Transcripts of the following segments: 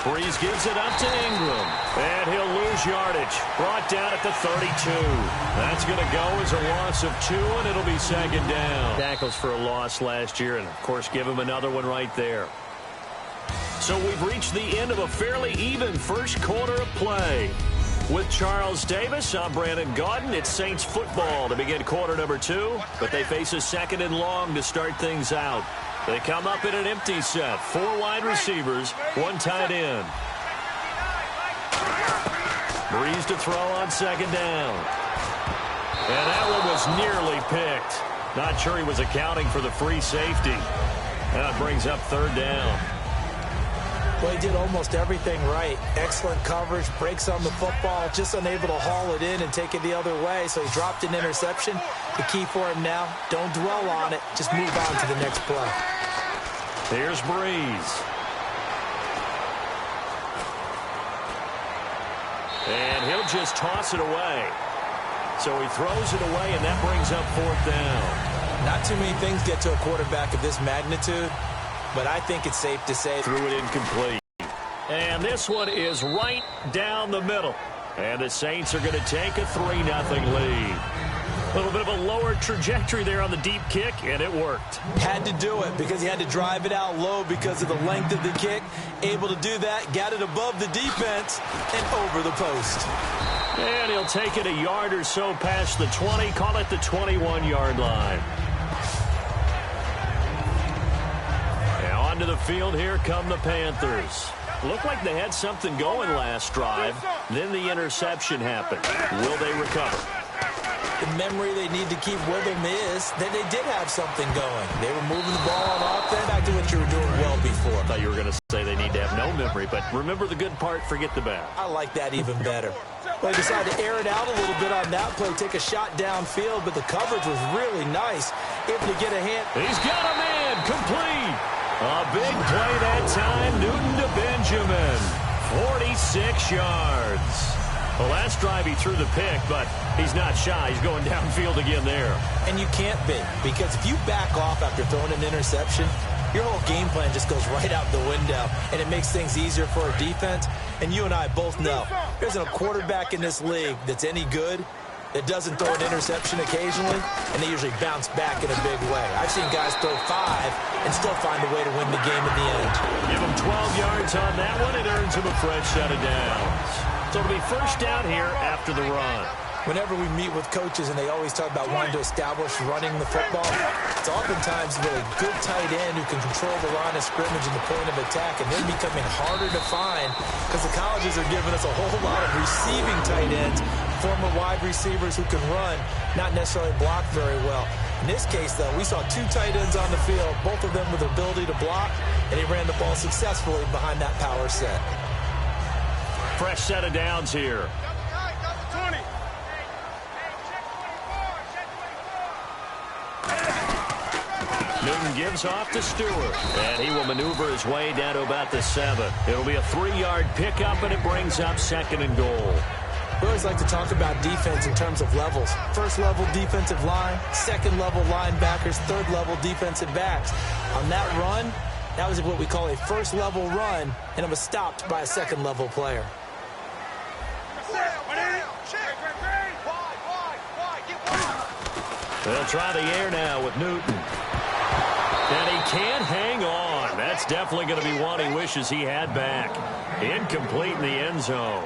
Breeze gives it up to Ingram. And he'll lose yardage. Brought down at the 32. That's going to go as a loss of 2, and it'll be second down. Tackles for a loss last year, and, of course, give him another one right there. So we've reached the end of a fairly even first quarter of play. With Charles Davis, I'm Brandon Gaudin. It's Saints football to begin quarter number 2, but they face a second and long to start things out. They come up in an empty set. 4 wide receivers, 1 tight end. Breeze to throw on second down. And that one was nearly picked. Not sure he was accounting for the free safety. That brings up third down. Well, he did almost everything right. Excellent coverage, breaks on the football, just unable to haul it in and take it the other way, so he dropped an interception. The key for him now, don't dwell on it, just move on to the next play. Here's Breeze. And he'll just toss it away. So he throws it away, and that brings up fourth down. Not too many things get to a quarterback of this magnitude, but I think it's safe to say threw it incomplete. And this one is right down the middle. And the Saints are going to take a 3-0 lead. A little bit of a lower trajectory there on the deep kick, and it worked. Had to do it because he had to drive it out low because of the length of the kick. Able to do that, got it above the defense, and over the post. And he'll take it a yard or so past the 20, call it the 21-yard line. To the field, here come the Panthers. Looked like they had something going last drive. Then the interception happened. Will they recover? The memory they need to keep with them is that they did have something going. They were moving the ball on offense. Back to what you were doing well before. I thought you were going to say they need to have no memory, but remember the good part, forget the bad. I like that even better. Well, they decided to air it out a little bit on that play, take a shot downfield, but the coverage was really nice. Able to get a hand. He's got a man, complete. A big play that time, Newton to Benjamin. 46 yards. Well, last drive he threw the pick, but he's not shy. He's going downfield again there. And you can't be, because if you back off after throwing an interception, your whole game plan just goes right out the window, and it makes things easier for a defense. And you and I both know there's a quarterback in this league that's any good that doesn't throw an interception occasionally, and they usually bounce back in a big way. I've seen guys throw 5 and still find a way to win the game at the end. Give him 12 yards on that one. It earns him a fresh set of downs. So it'll be first down here after the run. Whenever we meet with coaches and they always talk about wanting to establish running the football, it's oftentimes with a good tight end who can control the line of scrimmage and the point of attack, and they're becoming harder to find because the colleges are giving us a whole lot of receiving tight ends, former wide receivers who can run, not necessarily block very well. In this case, though, we saw 2 tight ends on the field, both of them with the ability to block, and he ran the ball successfully behind that power set. Fresh set of downs here. Newton gives off to Stewart, and he will maneuver his way down to about the 7. It'll be a 3-yard pickup, and it brings up second and goal. We always like to talk about defense in terms of levels. First-level defensive line, second-level linebackers, third-level defensive backs. On that run, that was what we call a first-level run, and it was stopped by a second-level player. They'll try the air now with Newton. And he can't hang on. That's definitely going to be one he wishes he had back. Incomplete in the end zone.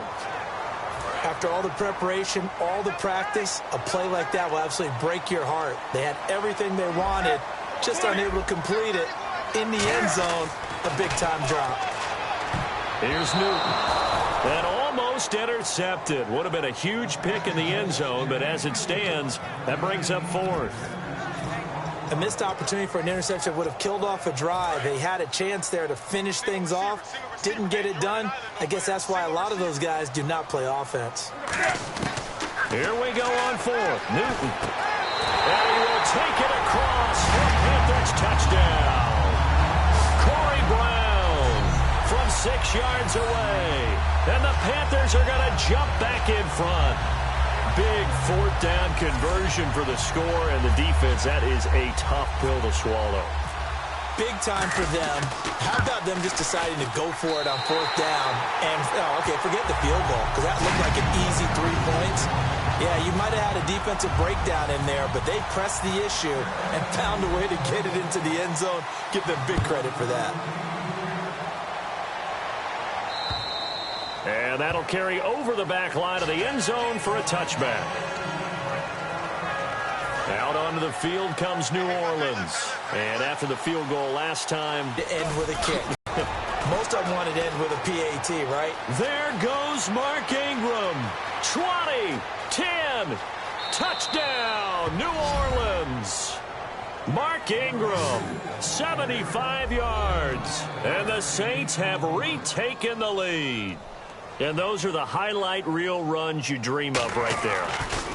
After all the preparation, all the practice, a play like that will absolutely break your heart. They had everything they wanted, just unable to complete it. In the end zone, a big-time drop. Here's Newton. That almost intercepted. Would have been a huge pick in the end zone, but as it stands, that brings up fourth. A missed opportunity for an interception would have killed off a drive. They had a chance there to finish things off. Didn't get it done. I guess that's why a lot of those guys do not play offense. Here we go on fourth. Newton. And he will take it across for Panthers touchdown. Corey Brown from 6 yards away. And the Panthers are going to jump back in front. Big fourth down conversion for the score, and the defense, that is a tough pill to swallow. big time for them. How about them just deciding to go for it on 4th down? And, okay, forget the field goal, because that looked like an easy 3 points. Yeah, you might have had a defensive breakdown in there, but they pressed the issue and found a way to get it into the end zone. Give them big credit for that. And that'll carry over the back line of the end zone for a touchback. Out onto the field comes New Orleans. And after the field goal last time, to end with a kick. Most of them wanted to end with a PAT, right? There goes Mark Ingram. 20, 10, touchdown, New Orleans. Mark Ingram, 75 yards. And the Saints have retaken the lead. And those are the highlight reel runs you dream of right there.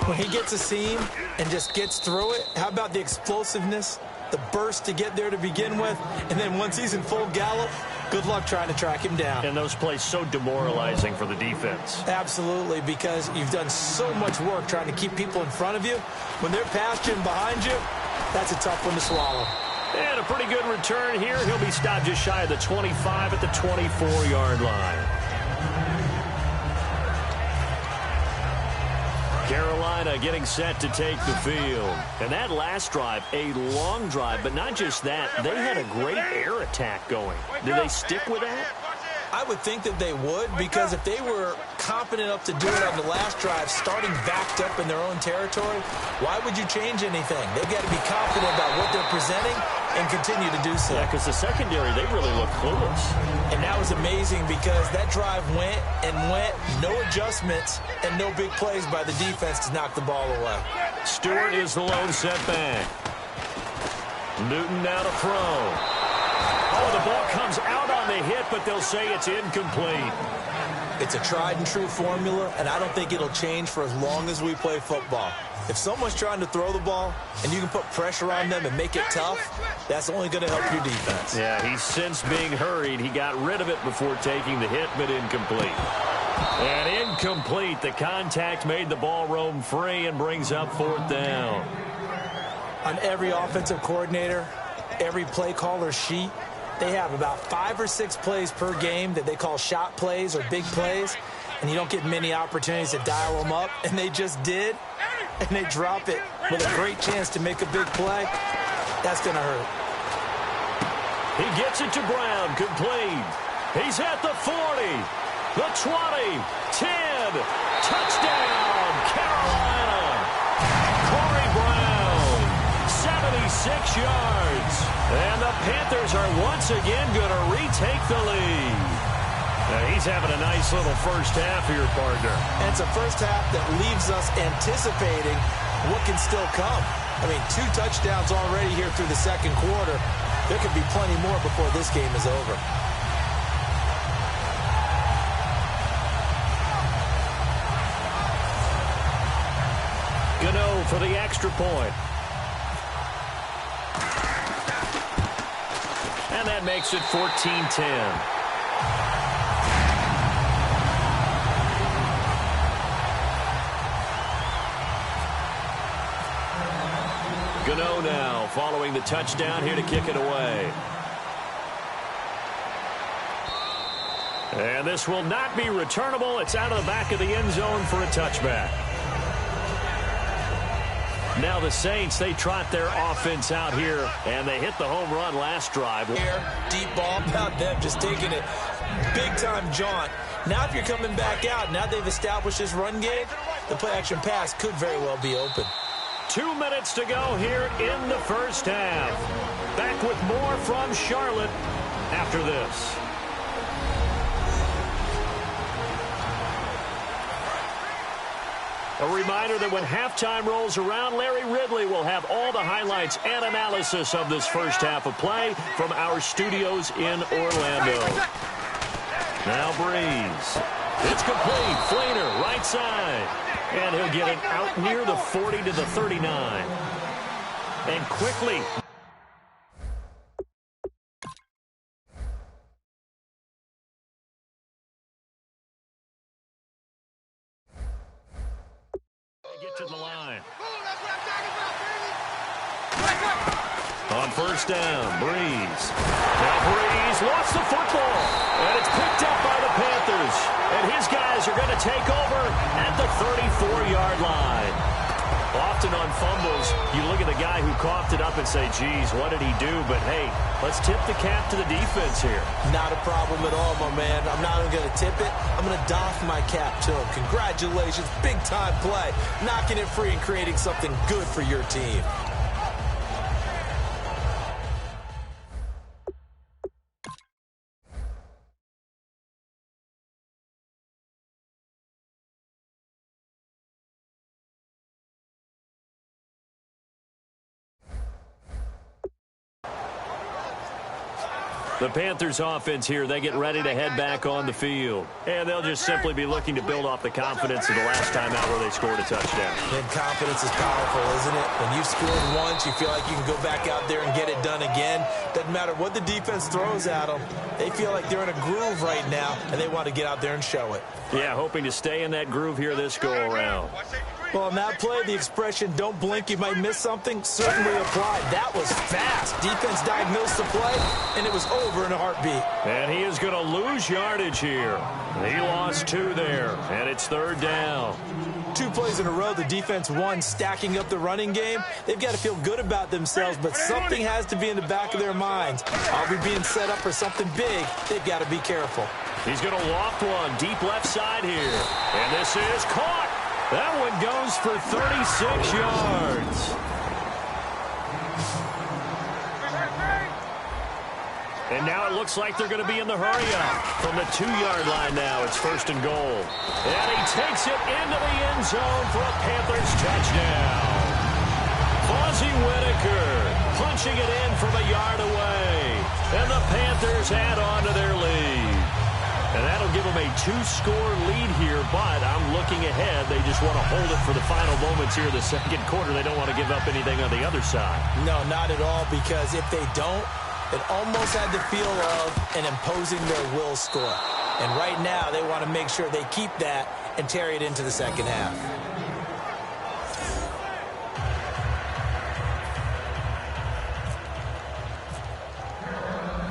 When he gets a seam and just gets through it, how about the explosiveness, the burst to get there to begin with, and then once he's in full gallop, good luck trying to track him down. And those plays so demoralizing for the defense. Absolutely, because you've done so much work trying to keep people in front of you. When they're past you and behind you, that's a tough one to swallow. And a pretty good return here. He'll be stopped just shy of the 25 at the 24-yard line. Carolina getting set to take the field. And that last drive, a long drive, but not just that. They had a great air attack going. Did they stick with that? I would think that they would, because if they were confident enough to do it on the last drive, starting backed up in their own territory, why would you change anything? They've got to be confident about what they're presenting and continue to do so. Yeah, because the secondary, they really look clueless. And that was amazing because that drive went and went, no adjustments, and no big plays by the defense to knock the ball away. Stewart is the lone setback. Newton now to throw. Oh, the ball comes out on the hit, but they'll say it's incomplete. It's a tried-and-true formula, and I don't think it'll change for as long as we play football. If someone's trying to throw the ball and you can put pressure on them and make it tough, that's only going to help your defense. Yeah, he's since being hurried. He got rid of it before taking the hit, but incomplete. And incomplete. The contact made the ball roam free and brings up 4th down. On every offensive coordinator, every play caller sheet, they have about 5 or 6 plays per game that they call shot plays or big plays, and you don't get many opportunities to dial them up, and they just did, and they drop it with a great chance to make a big play. That's going to hurt. He gets it to Brown, complete. He's at the 40, the 20, 10, touchdown, Carolina. Corey Brown, 76 yards. And the Panthers are once again going to retake the lead. Now he's having a nice little first half here, partner. And it's a first half that leaves us anticipating what can still come. I mean, 2 touchdowns already here through the second quarter. There could be plenty more before this game is over. Gano for the extra point. And that makes it 14-10. Gano now following the touchdown here to kick it away. And this will not be returnable. It's out of the back of the end zone for a touchback. Now the Saints, they trot their offense out here, and they hit the home run last drive. Deep ball, about them just taking it big-time jaunt. Now if you're coming back out, now they've established this run game, the play-action pass could very well be open. 2 minutes to go here in the first half. Back with more from Charlotte after this. A reminder that when halftime rolls around, Larry Ridley will have all the highlights and analysis of this first half of play from our studios in Orlando. Now Breeze. It's complete. Fleener, right side. And he'll get it out near the 40 to the 39. And quickly. Get to the line. On first down, Breeze. Now Breeze lost the football, and it's picked up by the Panthers. And his guys are going to take over at the 34-yard line. Often on fumbles, you look at the guy who coughed it up and say, geez, what did he do? But, hey, let's tip the cap to the defense here. Not a problem at all, my man. I'm not even going to tip it. I'm going to doff my cap to him. Congratulations. Big-time play. Knocking it free and creating something good for your team. The Panthers offense here, they get ready to head back on the field. And they'll just simply be looking to build off the confidence of the last time out where they scored a touchdown. And confidence is powerful, isn't it? When you've scored once, you feel like you can go back out there and get it done again. Doesn't matter what the defense throws at them. They feel like they're in a groove right now, and they want to get out there and show it. Yeah, hoping to stay in that groove here this go-around. Well, on that play, the expression, don't blink, you might miss something, certainly applied. That was fast. Defense diagnosed the play, and it was over in a heartbeat. And he is going to lose yardage here. He lost 2 there, and it's third down. 2 plays in a row, the defense won, stacking up the running game. They've got to feel good about themselves, but something has to be in the back of their minds. Are we being set up for something big? They've got to be careful. He's going to loft one deep left side here, and this is caught. That one goes for 36 yards. And now it looks like they're going to be in the hurry-up. From the 2-yard line now, it's first and goal. And he takes it into the end zone for a Panthers touchdown. Fozzie Whitaker punching it in from a yard away. And the Panthers add on to their lead. And that'll give them a 2-score lead here, but I'm looking ahead. They just want to hold it for the final moments here in the second quarter. They don't want to give up anything on the other side. No, not at all, because if they don't, it almost had the feel of an imposing their will score. And right now, they want to make sure they keep that and carry it into the second half.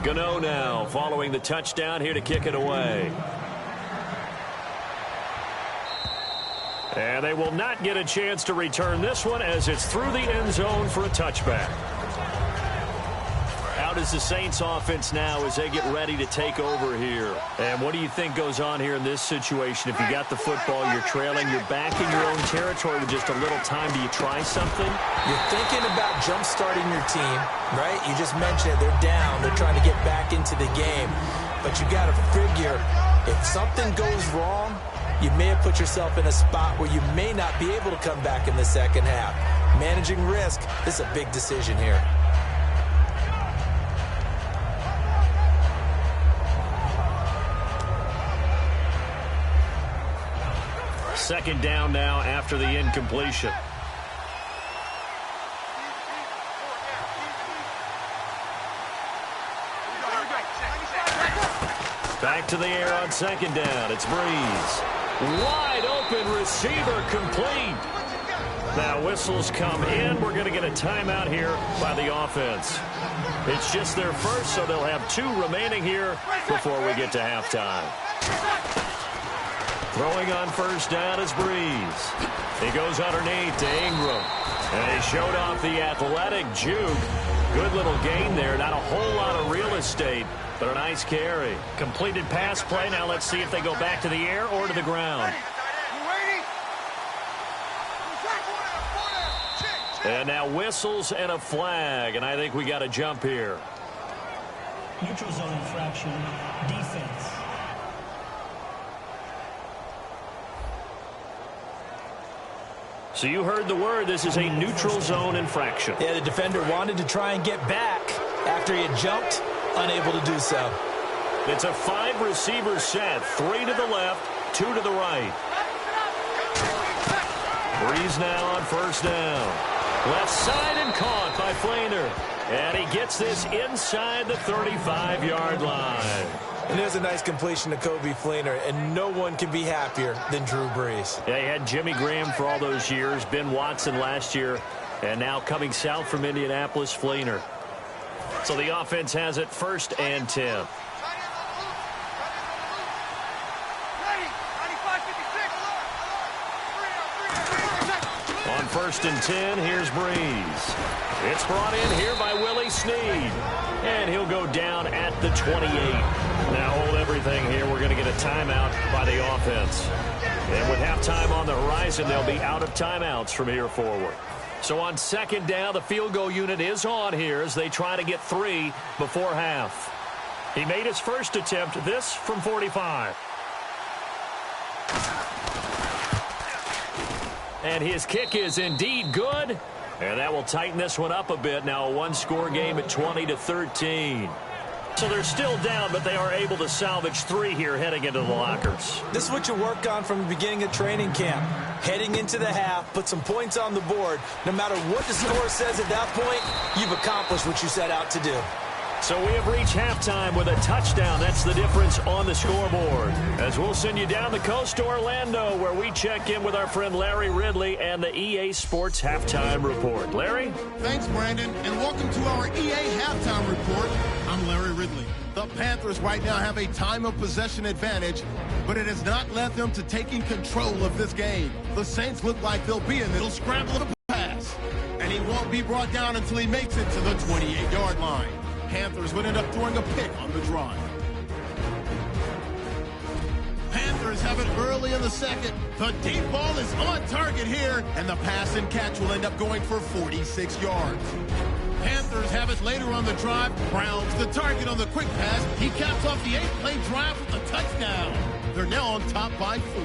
Gano now following the touchdown here to kick it away. And they will not get a chance to return this one as it's through the end zone for a touchback. Out is the Saints offense now as they get ready to take over here. And what do you think goes on here in this situation? If you got the football, you're trailing, you're back in your own territory with just a little time. Do you try something? You're thinking about jump-starting your team, right? You just mentioned it. They're down. They're trying to get back into the game. But you got to figure, if something goes wrong, you may have put yourself in a spot where you may not be able to come back in the second half. Managing risk, this is a big decision here. Second down now after the incompletion. Back to the air on second down. It's Breeze. Wide open receiver complete. Now whistles come in. We're going to get a timeout here by the offense. It's just their first, so they'll have 2 remaining here before we get to halftime. Throwing on first down is Breeze. He goes underneath to Ingram. And he showed off the athletic juke. Good little gain there. Not a whole lot of real estate, but a nice carry. Completed pass play. Now let's see if they go back to the air or to the ground. And now whistles and a flag. And I think we got a jump here. Neutral zone infraction, defense. So you heard the word. This is a neutral zone infraction. Yeah, the defender wanted to try and get back after he had jumped, unable to do so. It's a 5-receiver set. 3 to the left, 2 to the right. Breeze now on first down. Left side and caught by Flainer. And he gets this inside the 35-yard line. And there's a nice completion to Kobe Flainer, and no one can be happier than Drew Brees. Yeah, he had Jimmy Graham for all those years, Ben Watson last year, and now coming south from Indianapolis, Flainer. So the offense has it 1st and 10. On 1st and 10, here's Breeze. It's brought in here by Willie Snead. And he'll go down at the 28. Now hold everything here. We're going to get a timeout by the offense. And with halftime on the horizon, they'll be out of timeouts from here forward. So on 2nd down, the field goal unit is on here as they try to get 3 before half. He made his first attempt, this from 45. And his kick is indeed good. And that will tighten this one up a bit. Now a one-score game at 20-13. So they're still down, but they are able to salvage 3 here heading into the lockers. This is what you work on from the beginning of training camp. Heading into the half, put some points on the board. No matter what the score says at that point, you've accomplished what you set out to do. So we have reached halftime with a touchdown. That's the difference on the scoreboard. As we'll send you down the coast to Orlando, where we check in with our friend Larry Ridley and the EA Sports Halftime Report. Larry? Thanks, Brandon, and welcome to our EA Halftime Report. I'm Larry Ridley. The Panthers right now have a time of possession advantage, but it has not led them to taking control of this game. The Saints look like they'll be in the scramble of the pass, and he won't be brought down until he makes it to the 28-yard line. Panthers would end up throwing a pick on the drive. Panthers have it early in the second. The deep ball is on target here, and the pass and catch will end up going for 46 yards. Panthers have it later on the drive. Browns the target on the quick pass. He caps off the 8-play drive with a touchdown. They're now on top by 4.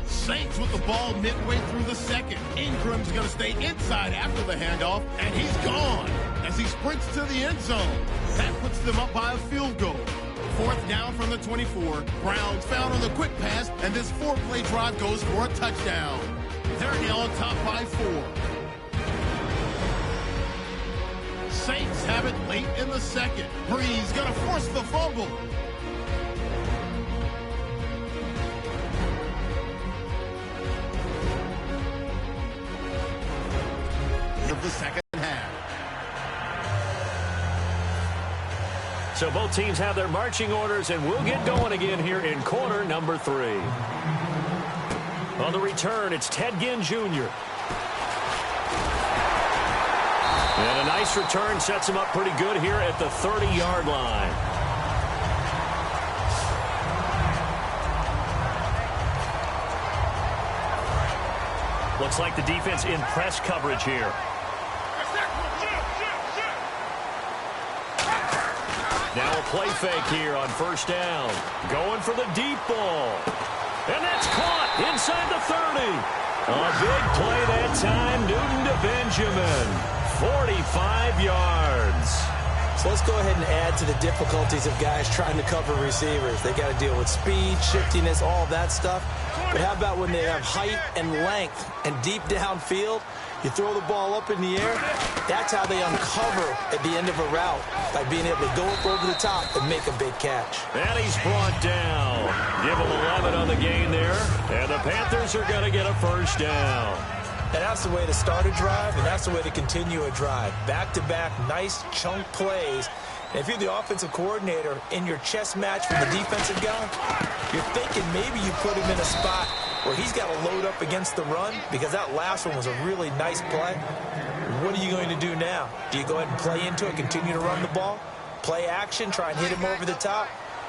Saints with the ball midway through the second. Ingram's going to stay inside after the handoff, and he's gone as he sprints to the end zone. That puts them up by a field goal. 4th down from the 24. Browns found on the quick pass, and this 4-play drive goes for a touchdown. They're now on top by 4. Saints have it late in the second. Breeze going to force the fumble. Of the second half. So both teams have their marching orders, and we'll get going again here in quarter number 3. On the return, it's Ted Ginn Jr. And a nice return sets him up pretty good here at the 30-yard line. Looks like the defense in press coverage here. Now a play fake here on 1st down. Going for the deep ball. And that's caught inside the 30. A big play that time. Newton to Benjamin. 45 yards. So let's go ahead and add to the difficulties of guys trying to cover receivers. They got to deal with speed, shiftiness, all that stuff. But how about when they have height and length and deep downfield? You throw the ball up in the air. That's how they uncover at the end of a route, by being able to go up over the top and make a big catch. And he's brought down. Give him 11 on the gain there. And the Panthers are going to get a 1st down. And that's the way to start a drive, and that's the way to continue a drive. Back-to-back, nice chunk plays. And if you're the offensive coordinator in your chess match from the defensive guy, you're thinking maybe you put him in a spot where he's got to load up against the run, because that last one was a really nice play. What are you going to do now? Do you go ahead and play into it, continue to run the ball, play action, try and hit him over the top?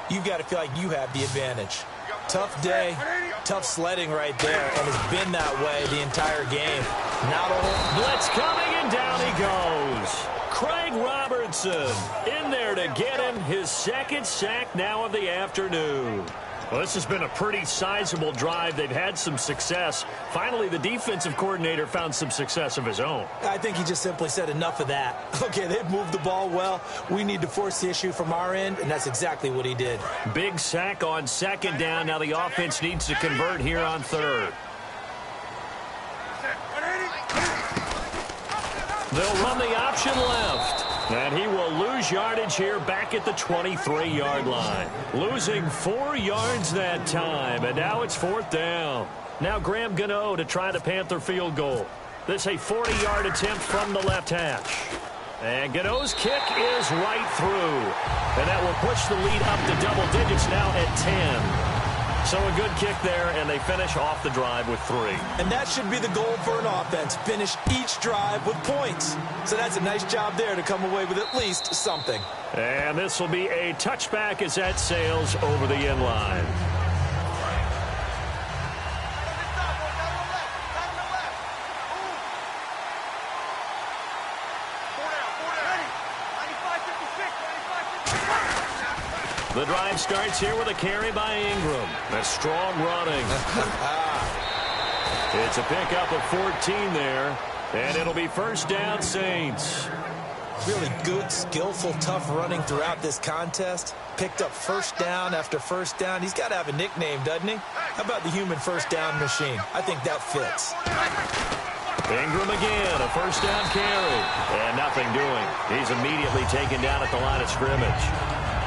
You've got to feel like you have the advantage. Tough day, tough sledding right there, and it's been that way the entire game. Not a blitz coming, and down he goes. Craig Robertson in there to get him his 2nd sack now of the afternoon. Well, this has been a pretty sizable drive. They've had some success. Finally, the defensive coordinator found some success of his own. I think he just simply said enough of that. Okay, they've moved the ball well. We need to force the issue from our end, and that's exactly what he did. Big sack on 2nd down. Now the offense needs to convert here on 3rd. They'll run the option left. And he will lose yardage here back at the 23-yard line. Losing 4 yards that time, and now it's 4th down. Now Graham Gano to try the Panther field goal. This a 40-yard attempt from the left hash. And Gano's kick is right through. And that will push the lead up to double digits now at 10. So a good kick there, and they finish off the drive with 3. And that should be the goal for an offense. Finish each drive with points. So that's a nice job there to come away with at least something. And this will be a touchback as that sails over the end line. The drive starts here with a carry by Ingram. That's strong running. It's a pickup of 14 there, and it'll be first down, Saints. Really good, skillful, tough running throughout this contest. Picked up first down after first down. He's got to have a nickname, doesn't he? How about the human first down machine? I think that fits. Ingram again, a first down carry, and nothing doing. He's immediately taken down at the line of scrimmage.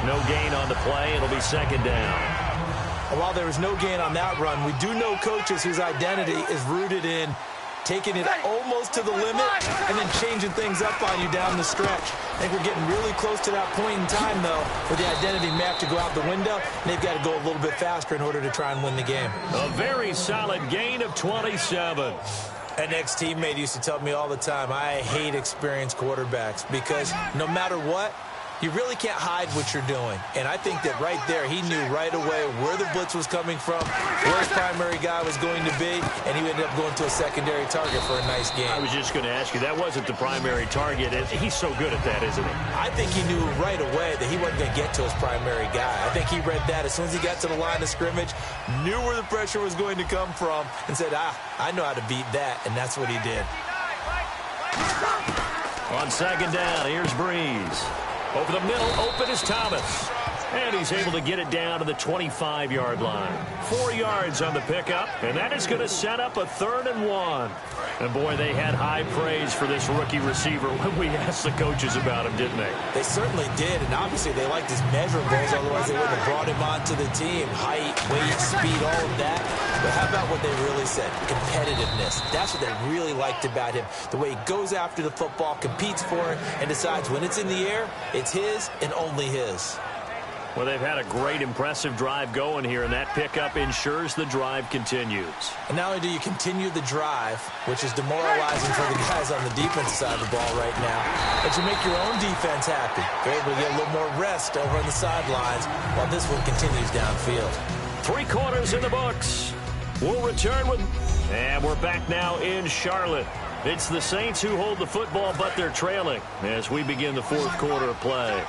No gain on the play. It'll be second down. While there was no gain on that run, we do know coaches whose identity is rooted in taking it almost to the limit and then changing things up on you down the stretch. I think we're getting really close to that point in time, though, where the identity map to go out the window, and they've got to go a little bit faster in order to try and win the game. A very solid gain of 27. An ex-teammate used to tell me all the time, I hate experienced quarterbacks because no matter what, you really can't hide what you're doing. And I think that right there, he knew right away where the blitz was coming from, where his primary guy was going to be, and he ended up going to a secondary target for a nice game. I was just going to ask you, that wasn't the primary target. He's so good at that, isn't he? I think he knew right away that he wasn't going to get to his primary guy. I think he read that as soon as he got to the line of scrimmage, knew where the pressure was going to come from, and said, I know how to beat that, and that's what he did. On second down, here's Breeze. Over the middle, open is Thomas. And he's able to get it down to the 25-yard line. 4 yards on the pickup, and that is going to set up a 3rd and 1. And, boy, they had high praise for this rookie receiver when we asked the coaches about him, didn't they? They certainly did, and obviously they liked his measurables, otherwise they wouldn't have brought him onto the team. Height, weight, speed, all of that. But how about what they really said? Competitiveness. That's what they really liked about him. The way he goes after the football, competes for it, and decides when it's in the air, it's his and only his. Well, they've had a great, impressive drive going here, and that pickup ensures the drive continues. And not only do you continue the drive, which is demoralizing for the guys on the defensive side of the ball right now, but you make your own defense happy. They're able to get a little more rest over on the sidelines while this one continues downfield. 3 quarters in the books. We'll return with... And we're back now in Charlotte. It's the Saints who hold the football, but they're trailing as we begin the 4th quarter of play.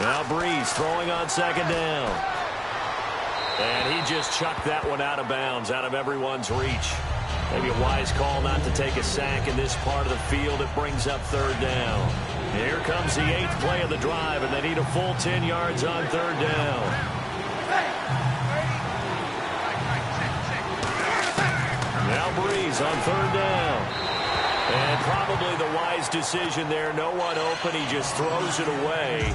Now Breeze throwing on second down. And he just chucked that one out of bounds, out of everyone's reach. Maybe a wise call not to take a sack in this part of the field. It brings up 3rd down. Here comes the 8th play of the drive, and they need a full 10 yards on 3rd down. Now Breeze on 3rd down. And probably the wise decision there. No one open. He just throws it away.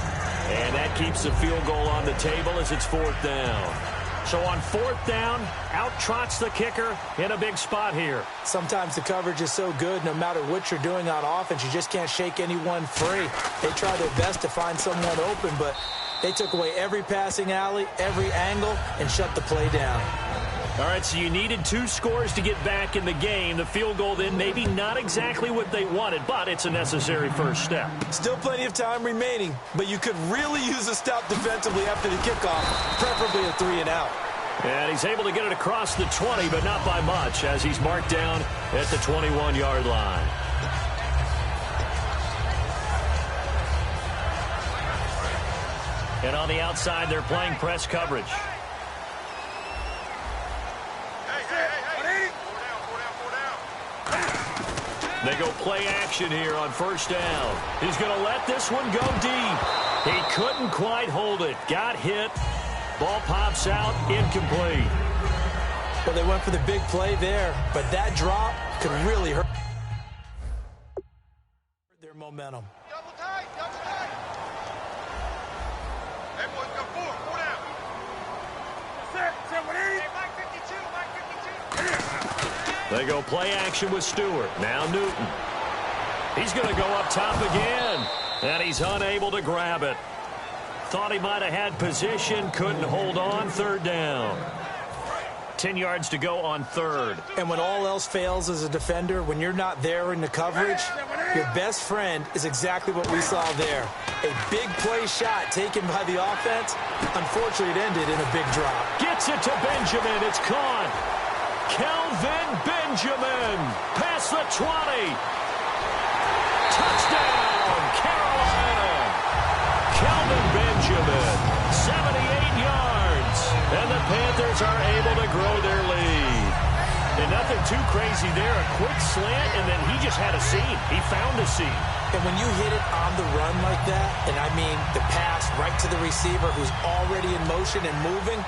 And that keeps the field goal on the table as it's 4th down. So on 4th down, out trots the kicker in a big spot here. Sometimes the coverage is so good, no matter what you're doing on offense, you just can't shake anyone free. They try their best to find someone open, but they took away every passing alley, every angle, and shut the play down. All right, so you needed 2 scores to get back in the game. The field goal then maybe not exactly what they wanted, but it's a necessary first step. Still plenty of time remaining, but you could really use a stop defensively after the kickoff, preferably a 3 and out. And he's able to get it across the 20, but not by much, as he's marked down at the 21-yard line. And on the outside, they're playing press coverage. They go play action here on 1st down. He's going to let this one go deep. He couldn't quite hold it. Got hit. Ball pops out. Incomplete. Well, they went for the big play there, but that drop could really hurt their momentum. Double tight, double tight. Hey, boys, go 4 down. Yes, sir. Hey, Mike 52, Mike 52. They go play action with Stewart. Now Newton. He's going to go up top again. And he's unable to grab it. Thought he might have had position. Couldn't hold on. Third down. 10 yards to go on third. And when all else fails as a defender, when you're not there in the coverage, your best friend is exactly what we saw there. A big play shot taken by the offense. Unfortunately, it ended in a big drop. Gets it to Benjamin. It's caught. Kelvin Benjamin. Past the 20. Touchdown, Carolina. Kelvin Benjamin. 78 yards. And the Panthers are able to grow their lead. And nothing too crazy there. A quick slant, and then he just had a seam. He found a seam. And when you hit it on the run like that, and I mean the pass right to the receiver who's already in motion and moving,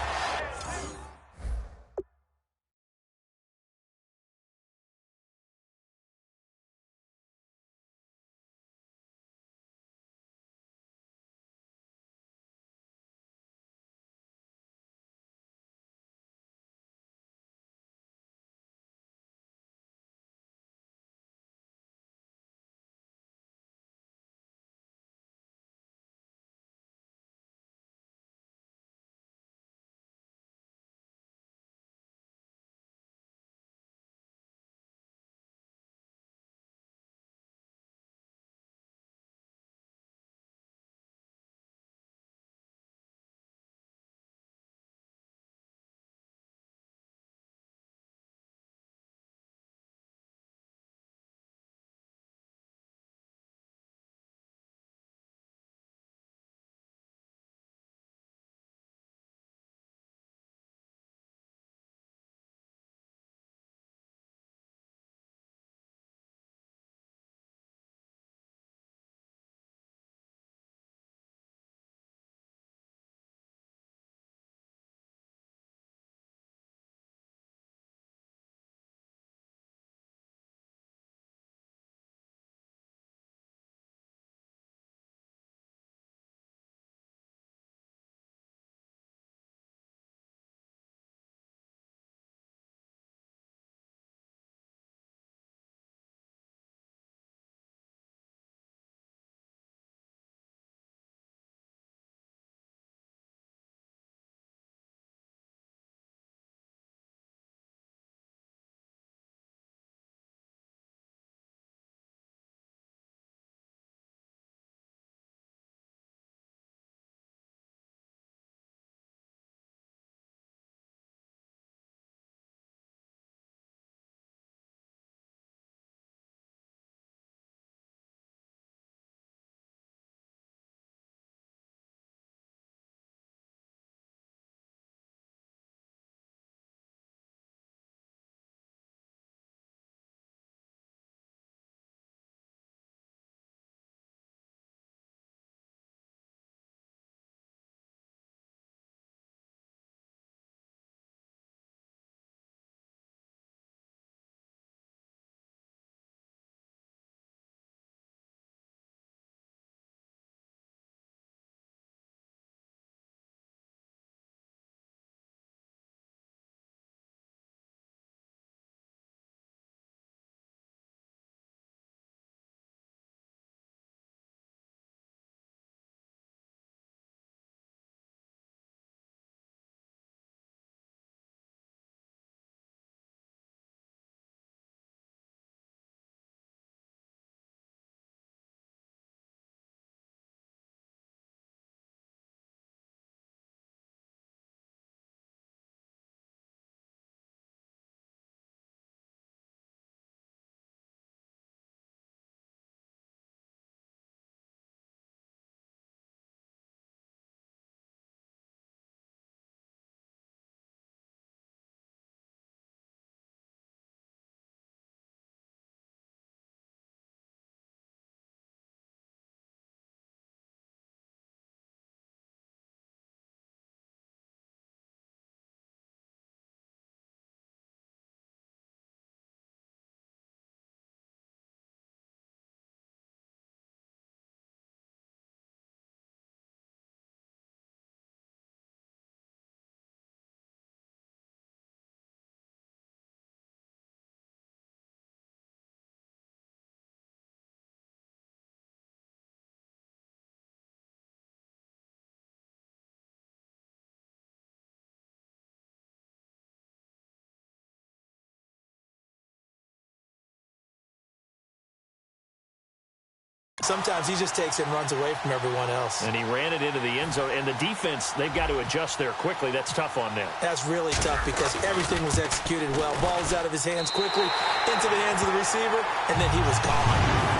Sometimes he just takes it and runs away from everyone else. And he ran it into the end zone. And the defense, they've got to adjust there quickly. That's tough on them. That's really tough because everything was executed well. Ball is out of his hands quickly, into the hands of the receiver, and then he was gone.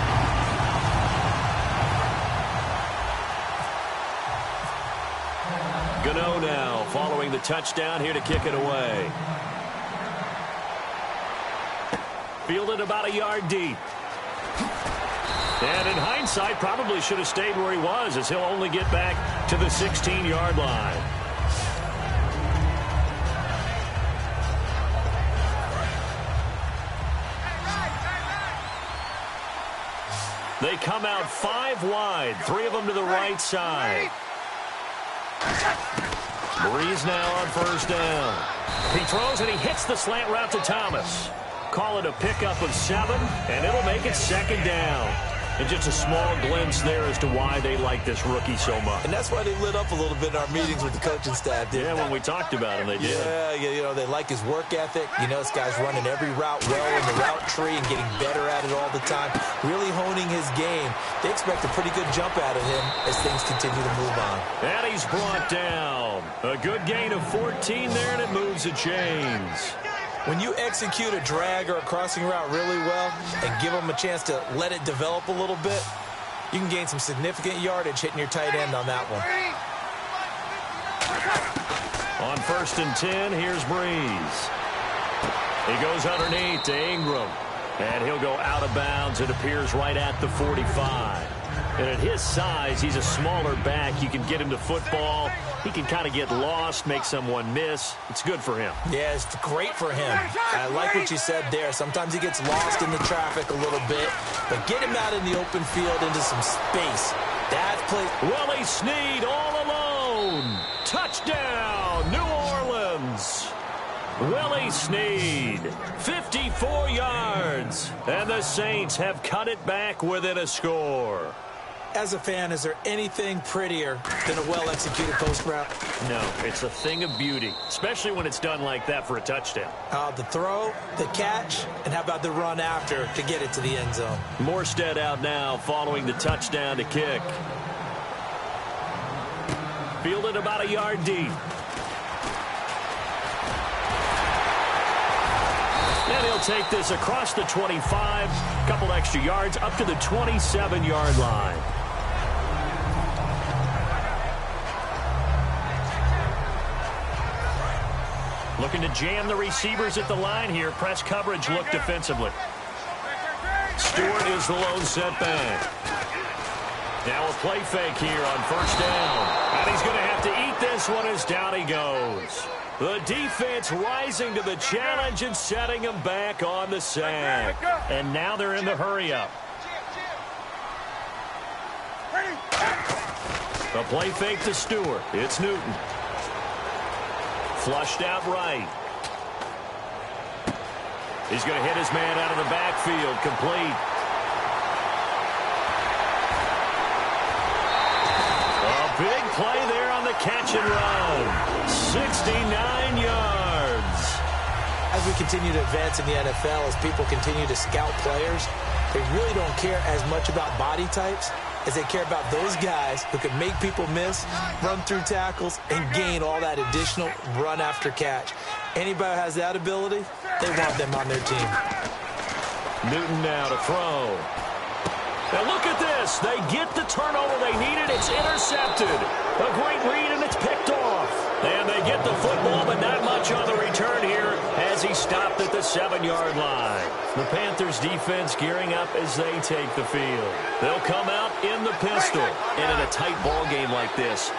Gano now following the touchdown here to kick it away. Fielded about a yard deep. And in hindsight, probably should have stayed where he was, as he'll only get back to the 16-yard line. They come out 5 wide, 3 of them to the right side. Breeze now on first down. He throws and he hits the slant route to Thomas. Call it a pickup of 7, and it'll make it second down. And just a small glimpse there as to why they like this rookie so much. And that's why they lit up a little bit in our meetings with the coaching staff. Yeah, when we talked about him, they did. Yeah, you know, they like his work ethic. You know, this guy's running every route well in the route tree and getting better at it all the time, really honing his game. They expect a pretty good jump out of him as things continue to move on. And he's brought down. A good gain of 14 there, and it moves the chains. When you execute a drag or a crossing route really well and give them a chance to let it develop a little bit, you can gain some significant yardage hitting your tight end on that one. On 1st and 10, here's Breeze. He goes underneath to Ingram. And he'll go out of bounds. It appears right at the 45. And at his size, he's a smaller back. You can get him to football. He can kind of get lost, make someone miss. It's good for him. Yeah, it's great for him. I like what you said there. Sometimes he gets lost in the traffic a little bit, but get him out in the open field into some space. That's play. Willie Snead all alone. Touchdown, New Orleans. Willie Snead, 54 yards. And the Saints have cut it back within a score. As a fan, is there anything prettier than a well-executed post route? No, it's a thing of beauty, especially when it's done like that for a touchdown. The throw, the catch, and how about the run after to get it to the end zone? Morstead out now following the touchdown to kick. Fielded about a yard deep. And he'll take this across the 25, a couple extra yards, up to the 27-yard line. Looking to jam the receivers at the line here. Press coverage look defensively. Stewart is the lone setback. Now a play fake here on first down. And he's going to have to eat this one as down he goes. The defense rising to the challenge and setting him back on the sack. And now they're in the hurry-up. A play fake to Stewart. It's Newton. Flushed out right. He's going to hit his man out of the backfield. Complete. A big play there on the catch and run. 69 yards. As we continue to advance in the NFL, as people continue to scout players, they really don't care as much about body types as they care about those guys who can make people miss, run through tackles, and gain all that additional run after catch. Anybody who has that ability, they want them on their team. Newton now to throw. And look at this. They get the turnover they needed. It's intercepted. A great read, and it's picked off. And they get the football, but not much on the return here as he stopped at the 7-yard line. The Panthers defense gearing up as they take the field. They'll come out in the pistol. And in a tight ball game like this,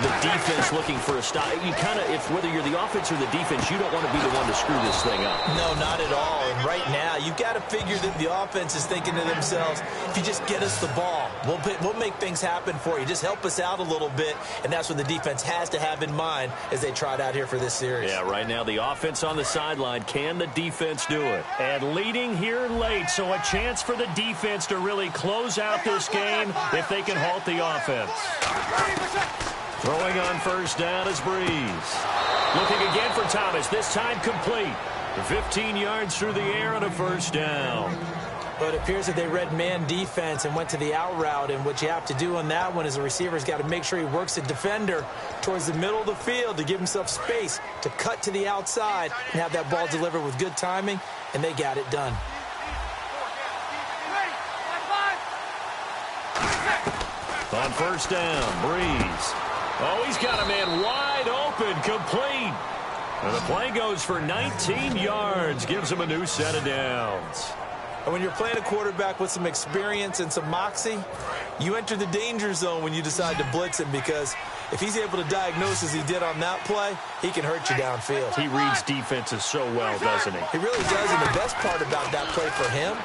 the defense looking for a stop. You kind of, whether you're the offense or the defense, you don't want to be the one to screw this thing up. No, not at all. And right now, you've got to figure that the offense is thinking to themselves, if you just get us the ball, we'll make things happen for you. Just help us out a little bit. And that's what the defense has to have in mind as they trot out here for this series. Yeah, right now the offense on the sideline. Can the defense do it? And leading here late, so a chance for the defense to really close out this game if they can halt the offense. Throwing on first down is Breeze. Looking again for Thomas, this time complete. 15 yards through the air and a first down. Well, it appears that they read man defense and went to the out route, and what you have to do on that one is the receiver's got to make sure he works the defender towards the middle of the field to give himself space to cut to the outside and have that ball delivered with good timing, and they got it done. On first down, Breeze. Oh, he's got a man wide open, complete. And the play goes for 19 yards, gives him a new set of downs. And when you're playing a quarterback with some experience and some moxie, you enter the danger zone when you decide to blitz him, because if he's able to diagnose as he did on that play, he can hurt you downfield. He reads defenses so well, doesn't he? He really does, and the best part about that play for him,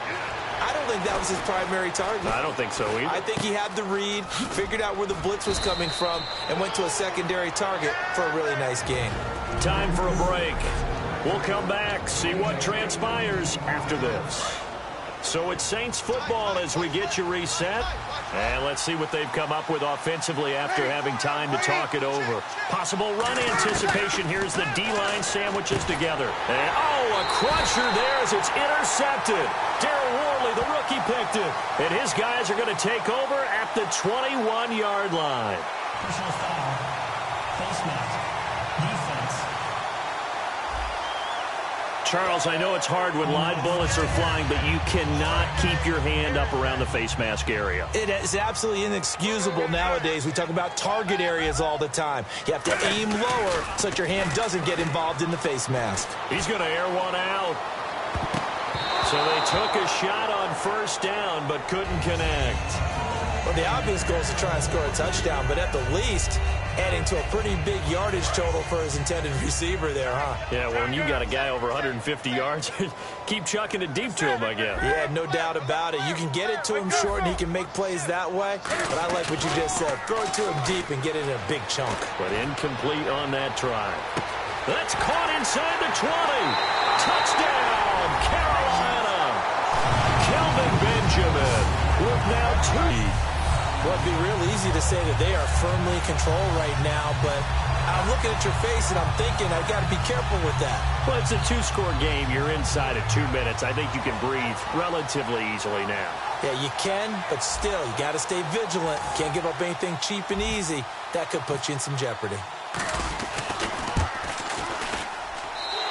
I don't think that was his primary target. I don't think so either. I think he had the read, figured out where the blitz was coming from, and went to a secondary target for a really nice game. Time for a break. We'll come back, see what transpires after this. So it's Saints football as we get you reset. And let's see what they've come up with offensively after having time to talk it over. Possible run anticipation. Here's the D-line sandwiches together. And, oh, a crusher there as it's intercepted. Darryl Worley, the rookie, picked it. And his guys are going to take over at the 21-yard line. Personal foul. Face mask. Defense. Charles, I know it's hard when live bullets are flying, but you cannot keep your hand up around the face mask area. It is absolutely inexcusable nowadays. We talk about target areas all the time. You have to aim lower so that your hand doesn't get involved in the face mask. He's going to air one out. So they took a shot on first down, but couldn't connect. Well, the obvious goal is to try and score a touchdown, but at the least, adding to a pretty big yardage total for his intended receiver there, huh? Yeah, well, when you got a guy over 150 yards, keep chucking it deep to him, I guess. Yeah, no doubt about it. You can get it to him short, and he can make plays that way, but I like what you just said. Throw it to him deep and get it in a big chunk. But incomplete on that try. That's caught inside the 20. Touchdown, Carolina. Kelvin Benjamin with now 2. Well, it'd be real easy to say that they are firmly in control right now, but I'm looking at your face and I'm thinking I've got to be careful with that. Well, it's a two-score game. You're inside of 2 minutes. I think you can breathe relatively easily now. Yeah, you can, but still, you got to stay vigilant. Can't give up anything cheap and easy. That could put you in some jeopardy.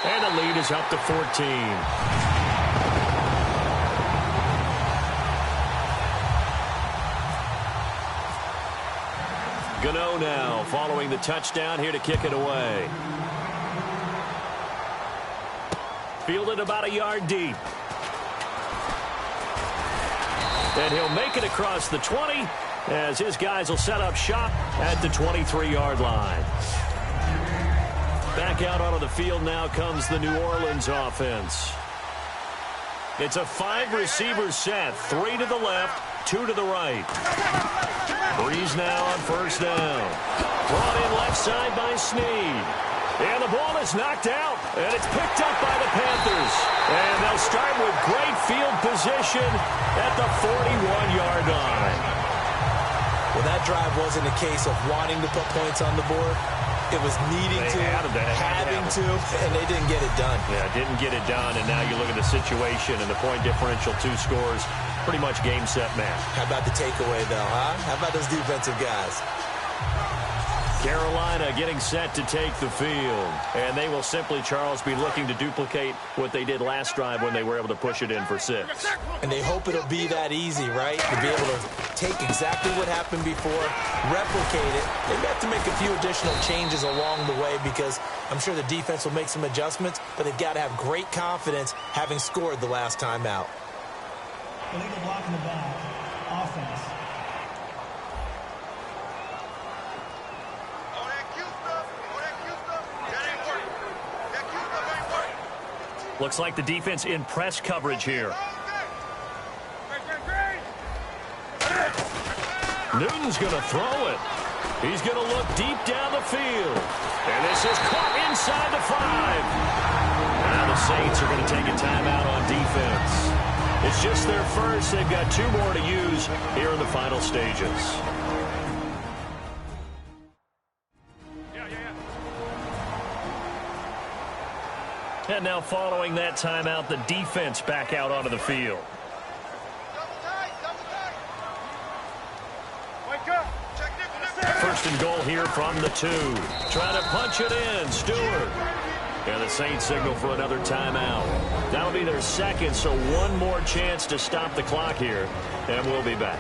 And the lead is up to 14. Gano now following the touchdown here to kick it away. Fielded about a yard deep. And he'll make it across the 20 as his guys will set up shop at the 23-yard line. Back out onto the field now comes the New Orleans offense. It's a 5-receiver set, 3 to the left, 2 to the right. Breeze now on first down. Brought in left side by Snead. And the ball is knocked out, and it's picked up by the Panthers. And they'll start with great field position at the 41-yard line. Well, that drive wasn't a case of wanting to put points on the board. It was needing to, having to, and they didn't get it done. Yeah, didn't get it done, and now you look at the situation and the point differential, 2 scores, pretty much game, set, match. How about the takeaway, though, huh? How about those defensive guys? Carolina getting set to take the field. And they will simply, Charles, be looking to duplicate what they did last drive when they were able to push it in for 6. And they hope it'll be that easy, right? To be able to take exactly what happened before, replicate it. They may have to make a few additional changes along the way because I'm sure the defense will make some adjustments, but they've got to have great confidence having scored the last time out. Illegal block in the back. Offense. Looks like the defense in press coverage here. Newton's going to throw it. He's going to look deep down the field. And this is caught inside the 5. Now the Saints are going to take a timeout on defense. It's just their first. They've got 2 more to use here in the final stages. And now following that timeout, the defense back out onto the field. First and goal here from the 2. Trying to punch it in, Stewart. And the Saints signal for another timeout. That'll be their second, so one more chance to stop the clock here, and we'll be back.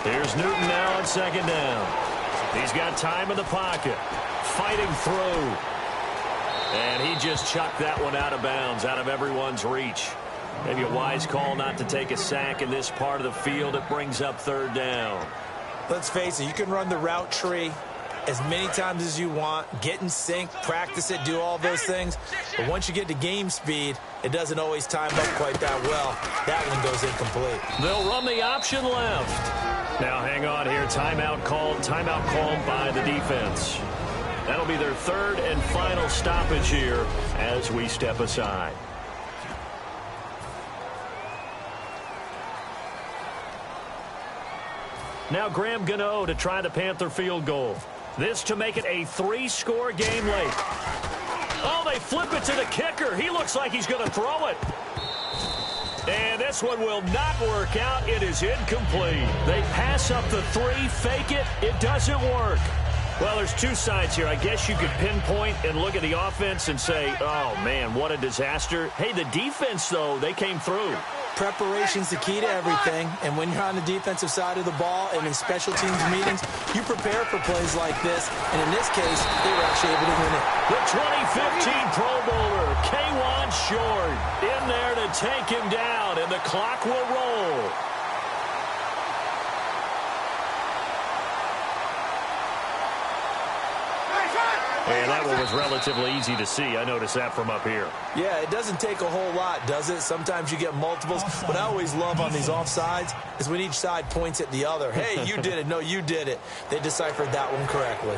Here's Newton now on second down. He's got time in the pocket. Fighting through. And he just chucked that one out of bounds, out of everyone's reach. Maybe a wise call not to take a sack in this part of the field. It brings up third down. Let's face it, you can run the route tree as many times as you want, get in sync, practice it, do all those things. But once you get to game speed, it doesn't always time up quite that well. That one goes incomplete. They'll run the option left. Now hang on here. Timeout called by the defense. That'll be their third and final stoppage here as we step aside. Now Graham Gano to try the Panther field goal. This to make it a 3-score game late. Oh, they flip it to the kicker. He looks like he's going to throw it. And this one will not work out. It is incomplete. They pass up the 3, fake it. It doesn't work. Well, there's two sides here. I guess you could pinpoint and look at the offense and say, oh, man, what a disaster. Hey, the defense, though, they came through. Preparation's the key to everything, and when you're on the defensive side of the ball and in special teams meetings, you prepare for plays like this, and in this case, they were actually able to win it. The 2015 Pro Bowler, K'Wan Short, in there to take him down, and the clock will roll. And that one was relatively easy to see. I noticed that from up here. Yeah, it doesn't take a whole lot, does it? Sometimes you get multiples. What I always love on these offsides is when each side points at the other. Hey, you did it. No, you did it. They deciphered that one correctly.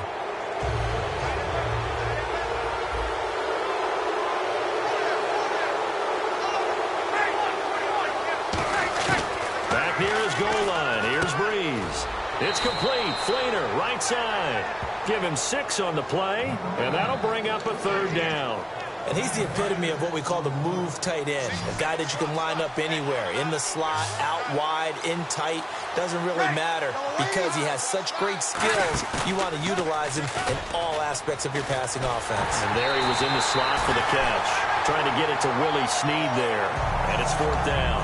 Back near his goal line. Here's Breeze. It's complete. Flainer, right side. Give him 6 on the play, and that'll bring up a third down. And he's the epitome of what we call the move tight end, a guy that you can line up anywhere, in the slot, out wide, in tight, doesn't really matter because he has such great skills. You want to utilize him in all aspects of your passing offense. And there he was in the slot for the catch, trying to get it to Willie Snead there, and it's fourth down.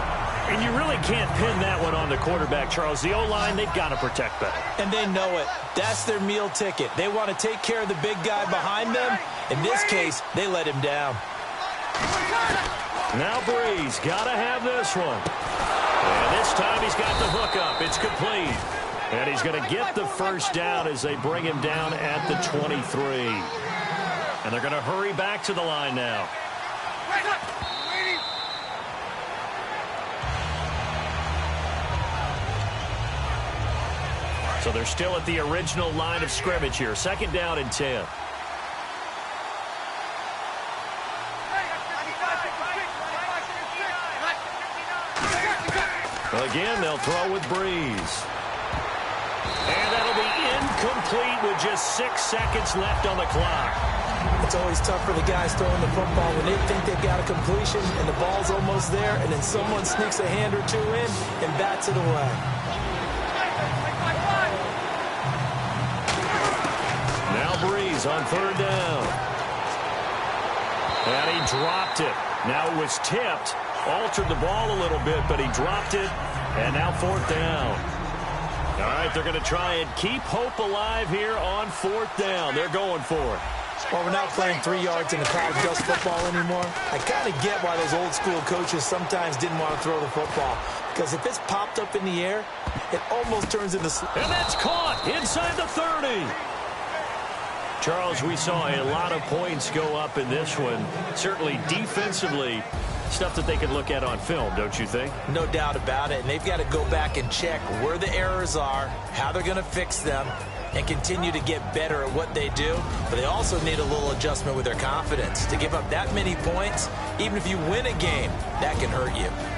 And you really can't pin that one on the quarterback, Charles. The O-line, they've got to protect better. And they know it. That's their meal ticket. They want to take care of the big guy behind them. In this case, they let him down. Now Breeze, got to have this one. And this time he's got the hook up. It's complete. And he's going to get the first down as they bring him down at the 23. And they're going to hurry back to the line now. So they're still at the original line of scrimmage here. Second down and 10. Well, again, they'll throw with Breeze. And that'll be incomplete with just 6 seconds left on the clock. It's always tough for the guys throwing the football when they think they've got a completion and the ball's almost there, and then someone sneaks a hand or two in and bats it away. Breeze on third down. And he dropped it. Now it was tipped. Altered the ball a little bit, but he dropped it. And now fourth down. All right, they're going to try and keep hope alive here on fourth down. They're going for it. Well, we're not playing 3 yards in the college girls football anymore. I kind of get why those old school coaches sometimes didn't want to throw the football. Because if it's popped up in the air, it almost turns into... And that's caught inside the 30. Charles, we saw a lot of points go up in this one. Certainly defensively, stuff that they can look at on film, don't you think? No doubt about it. And they've got to go back and check where the errors are, how they're going to fix them. and continue to get better at what they do, but they also need a little adjustment with their confidence. To give up that many points, even if you win a game, that can hurt you.